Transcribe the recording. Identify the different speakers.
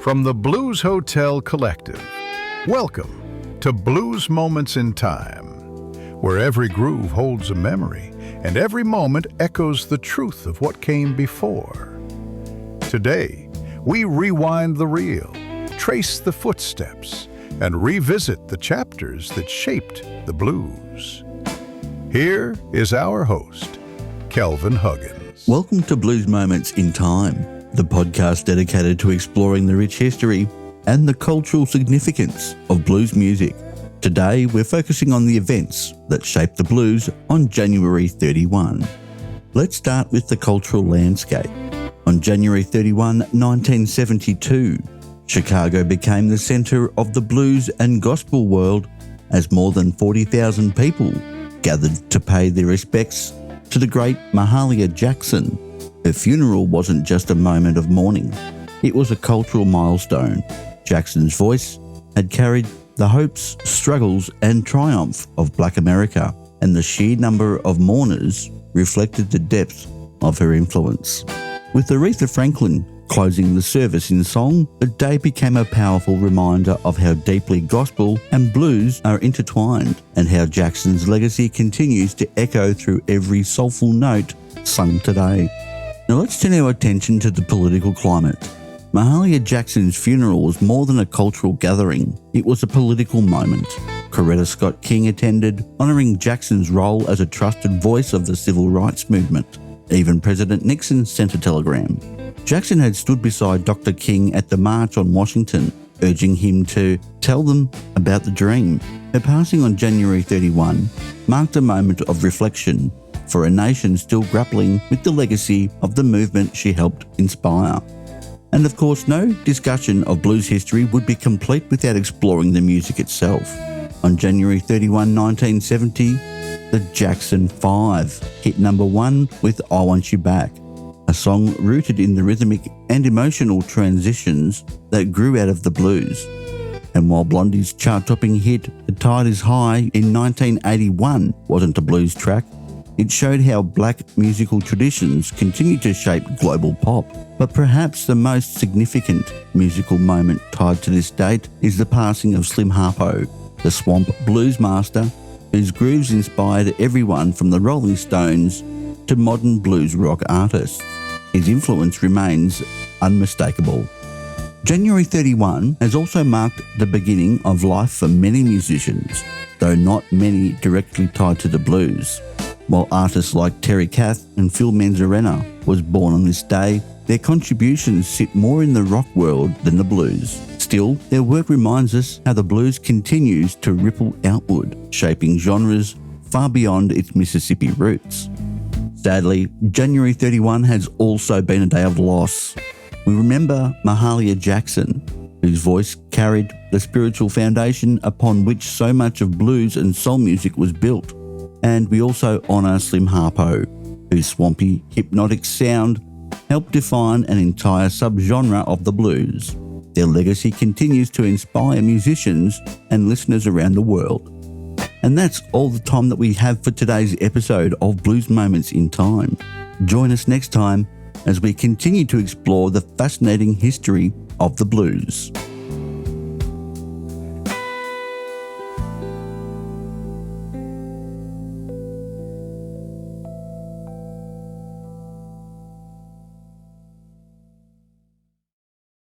Speaker 1: From the Blues Hotel Collective, welcome to Blues Moments in Time, where every groove holds a memory and every moment echoes the truth of what came before. Today, we rewind the reel, trace the footsteps, and revisit the chapters that shaped the blues. Here is our host, Kelvin Huggins.
Speaker 2: Welcome to Blues Moments in Time, the podcast dedicated to exploring the rich history and the cultural significance of blues music. Today, we're focusing on the events that shaped the blues on January 31. Let's start with the cultural landscape. On January 31, 1972, Chicago became the center of the blues and gospel world as more than 40,000 people gathered to pay their respects to the great Mahalia Jackson. Her funeral wasn't just a moment of mourning, it was a cultural milestone. Jackson's voice had carried the hopes, struggles and triumph of Black America, and the sheer number of mourners reflected the depth of her influence. With Aretha Franklin closing the service in song, the day became a powerful reminder of how deeply gospel and blues are intertwined, and how Jackson's legacy continues to echo through every soulful note sung today. Now let's turn our attention to the political climate. Mahalia Jackson's funeral was more than a cultural gathering, it was a political moment. Coretta Scott King attended, honouring Jackson's role as a trusted voice of the civil rights movement. Even President Nixon sent a telegram. Jackson had stood beside Dr. King at the March on Washington, urging him to tell them about the dream. Her passing on January 31 marked a moment of reflection for a nation still grappling with the legacy of the movement she helped inspire. And of course, no discussion of blues history would be complete without exploring the music itself. On January 31, 1970, the Jackson 5 hit number 1 with I Want You Back, a song rooted in the rhythmic and emotional transitions that grew out of the blues. And while Blondie's chart-topping hit The Tide Is High in 1981 wasn't a blues track, it showed how black musical traditions continue to shape global pop. But perhaps the most significant musical moment tied to this date is the passing of Slim Harpo, the swamp blues master whose grooves inspired everyone from the Rolling Stones to modern blues rock artists. His influence remains unmistakable. January 31 has also marked the beginning of life for many musicians, though not many directly tied to the blues. While artists like Kath and Phil Manzanera was born on this day, their contributions sit more in the rock world than the blues. Still, their work reminds us how the blues continues to ripple outward, shaping genres far beyond its Mississippi roots. Sadly, January 31 has also been a day of loss. We remember Mahalia Jackson, whose voice carried the spiritual foundation upon which so much of blues and soul music was built. And we also honour Slim Harpo, whose swampy, hypnotic sound helped define an entire subgenre of the blues. Their legacy continues to inspire musicians and listeners around the world. And that's all the time that we have for today's episode of Blues Moments in Time. Join us next time as we continue to explore the fascinating history of the blues.